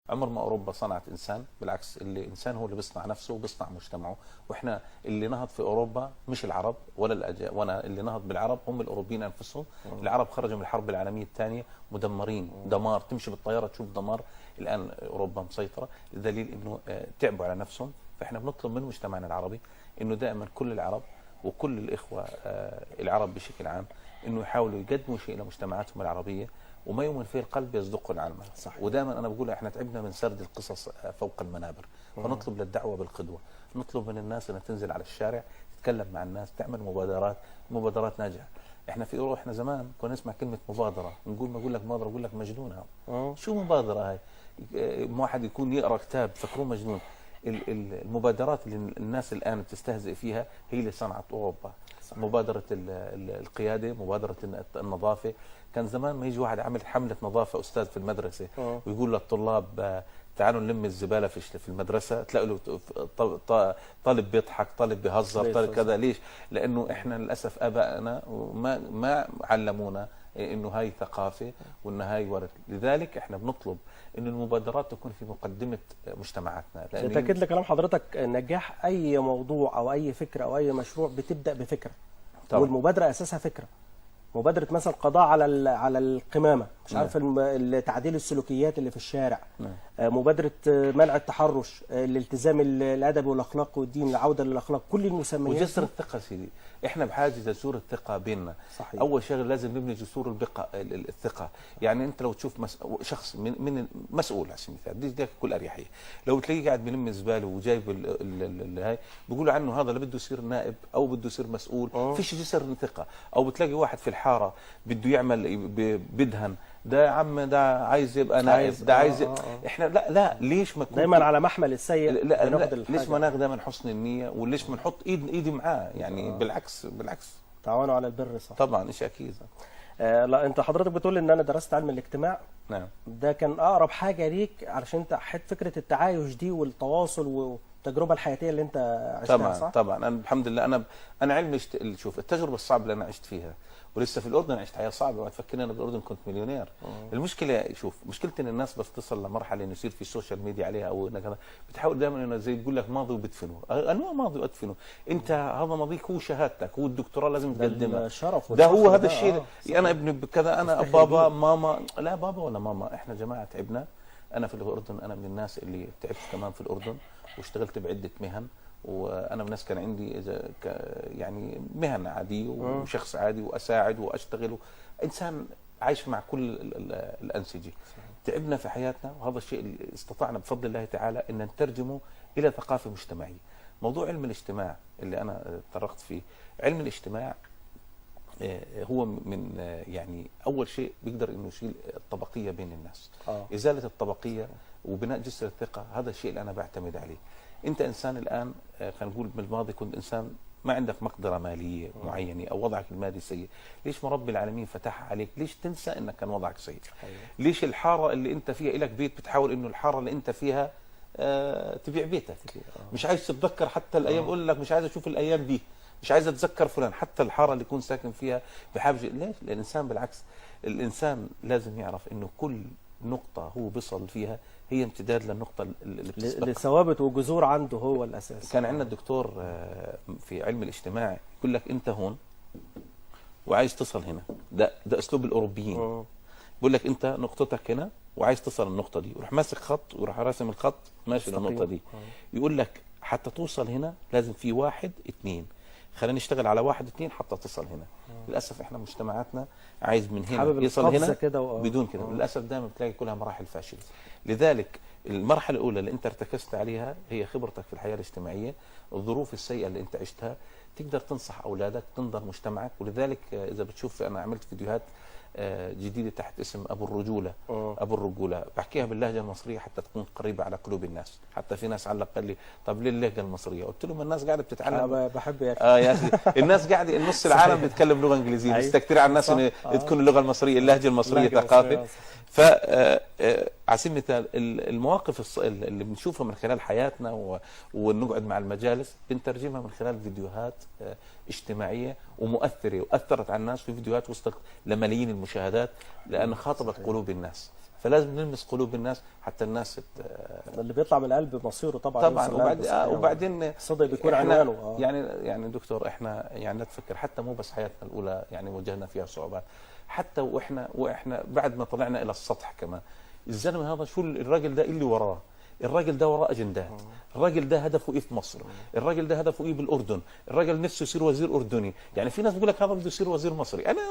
عمر ما اوروبا صنعت انسان، بالعكس الانسان هو اللي بيصنع نفسه وبيصنع مجتمعه. واحنا اللي نهض في اوروبا مش العرب وانا اللي نهض بالعرب هم الاوروبيين انفسهم. العرب خرجوا من الحرب العالميه الثانيه مدمرين، دمار، تمشي بالطياره تشوف دمار. الان اوروبا مسيطره، دليل انه تعبوا على نفسهم. فاحنا بنطلب من مجتمعنا العربي انه دائما كل العرب وكل الاخوه العرب بشكل عام انه يحاولوا يقدموا شيء لمجتمعاتهم العربيه، وما يؤمن فيه القلب يصدقه العمل. صحيح. ودائما انا بقول احنا تعبنا من سرد القصص فوق المنابر، فنطلب للدعوه بالقدوه، نطلب من الناس انها تنزل على الشارع تتكلم مع الناس، تعمل مبادرات ناجحه. احنا في اوروبا احنا زمان كنا نسمع كلمه مبادره، نقول لك مبادره، نقول لك مجنون. شو مبادره هاي؟ واحد يكون يقرا كتاب فكروه مجنون. المبادرات اللي الناس الان بتستهزئ فيها هي اللي صنعت اوروبا. صحيح. مبادره القياده، مبادره النظافه. كان زمان ما يجي واحد عامل حمله نظافه استاذ في المدرسه ويقول للطلاب تعالوا نلم الزباله في المدرسه، تلاقوا له طالب بيضحك، طالب بيهزر، طالب كذا. ليش؟ لانه احنا للاسف ابائنا ما علمونا انه هاي ثقافه وان هاي ورث. لذلك احنا بنطلب انه المبادرات تكون في مقدمه مجتمعاتنا. تاكد لكلام حضرتك نجاح اي موضوع او اي فكره او اي مشروع بتبدا بفكره طبعا. والمبادره اساسها فكره. مبادره مثلا قضاء على القمامه، مش عارف تعديل السلوكيات اللي في الشارع، مبادره منع التحرش، الالتزام الادبي والاخلاق والدين، العوده للاخلاق، كل المسميات وجسر الثقه. سيدي احنا بحاجه لجسور الثقه بيننا. صحيح. اول شغله لازم نبني جسور الثقه. يعني انت لو تشوف شخص من مسؤول على سبيل المثال، بدي بكل اريحيه، لو تلاقيه قاعد بلم الزباله وجايب هاي بيقولوا عنه هذا لا بده يصير نائب او بده يصير مسؤول. فيش جسر ثقه. او بتلاقي واحد في الحاره بده يعمل بدهن، ده عم ده عايز يبقى نائب، ده عايز احنا لا ليش ما دايما على محمل السيء؟ لا ليش ما ناخذ دائما حسن النيه، وليش ما نحط ايدي معاه؟ يعني بالعكس تعاونوا على البر. صح طبعا، شيء اكيد. لا انت حضرتك بتقول ان انا درست علم الاجتماع. نعم. ده كان اقرب حاجه ليك علشان انت فكره التعايش دي والتواصل والتجربه الحياتيه اللي انت عشتها. طبعا صح؟ طبعا. انا الحمد لله انا علمي شوف التجربه الصعبه اللي انا عشت فيها، ولسه في الاردن عشت حياه صعبه. وتفكرني انا بالاردن كنت مليونير. المشكله شوف مشكلتي ان الناس بس تصل لمرحله انه يصير في السوشيال ميديا عليها او كذا، بتحاول دائما انه زي بقول لك ماضي وبدفنه. انواع ماضي وادفنه. انت هذا ماضيك هو شهادتك، هو الدكتوراه لازم تقدمها. الشرف ده هو هذا الشيء. انا ابني بكذا، انا بابا ماما. لا بابا ولا ماما، احنا جماعه تعبنا. انا في الاردن انا من الناس اللي تعبت كمان في الاردن، واشتغلت بعده مهن. وانا من الناس كان عندي يعني مهن عاديه وشخص عادي، واساعد واشتغل، انسان عايش مع كل الانسجه. تعبنا في حياتنا، وهذا الشيء اللي استطعنا بفضل الله تعالى ان نترجمه الى ثقافه مجتمعيه. موضوع علم الاجتماع اللي انا تطرقت فيه، علم الاجتماع هو من يعني اول شيء بيقدر انه يشيل الطبقيه بين الناس. ازاله الطبقيه وبناء جسر الثقه، هذا الشيء اللي انا بعتمد عليه. انت انسان الان خلينا نقول بالماضي كنت انسان ما عندك مقدره ماليه معينه او وضعك المالي سيء، ليش ما رب العالمين فتحها عليك؟ ليش تنسى انك كان وضعك سيء؟ ليش الحاره اللي انت فيها لك بيت بتحاول انه الحاره اللي انت فيها تبيع بيتك؟ مش عايز تتذكر حتى الايام، بقول لك مش عايز اشوف الايام دي، مش عايز اتذكر فلان، حتى الحاره اللي يكون ساكن فيها بحاجه. ليش؟ الانسان بالعكس، الانسان لازم يعرف انه كل نقطه هو بيصل فيها هي امتداد للنقطه اللي بتسبقها. لثوابت وجذور عنده هو الاساس. كان عندنا الدكتور في علم الاجتماع يقول لك انت هون وعايز تصل هنا، ده اسلوب الاوروبيين. بيقول لك انت نقطتك هنا وعايز تصل النقطه دي، وراح ماسك خط وراح راسم الخط ماشي للنقطه دي. يقول لك حتى توصل هنا لازم في 1 2، خلينا نشتغل على 1 2 حتى تصل هنا. للاسف احنا مجتمعاتنا عايز من هنا يصل هنا بدون كده. للاسف دائما بتلاقي كلها مراحل فاشله. لذلك المرحله الاولى اللي انت ارتكزت عليها هي خبرتك في الحياه الاجتماعيه، الظروف السيئه اللي انت عشتها، تقدر تنصح اولادك، تنظر مجتمعك. ولذلك اذا بتشوف انا عملت فيديوهات جديده تحت اسم ابو الرجوله. ابو الرجوله بحكيها باللهجه المصريه حتى تكون قريبه على قلوب الناس. حتى في ناس علق قال لي طب ليه اللهجه المصريه؟ قلت لهم الناس قاعده بتتعلم. بحب يا اخي. يا اخي الناس قاعده، نص العالم بيتكلم لغه انجليزيه، بيستكتر على الناس ان تكون اللغه المصريه، اللهجه المصريه ثقافه. ف على سبيل المثال المواقف اللي بنشوفها من خلال حياتنا ونقعد مع المجالس بنترجمها من خلال فيديوهات اجتماعيه ومؤثره، واثرت على الناس في فيديوهات وصلت لملايين المشاهدات لان خاطبت قلوب الناس. فلازم نلمس قلوب الناس حتى الناس اللي بيطلع من القلب مصيره طبعا طبعا. يوصل للقلب صحيح. وبعدين الصدق بيكون إحنا عنوانه. يعني دكتور احنا يعني نتفكر حتى مو بس حياتنا الاولى يعني واجهنا فيها صعوبات، حتى واحنا بعد ما طلعنا الى السطح كمان، الزلمه هذا شو الراجل ده اللي وراه؟ الراجل ده وراه اجندات، الراجل ده هدفه ايه في مصر، الراجل ده هدفه ايه بالاردن، الراجل نفسه يصير وزير اردني، يعني في ناس بيقول لك هذا بده يصير وزير مصري. انا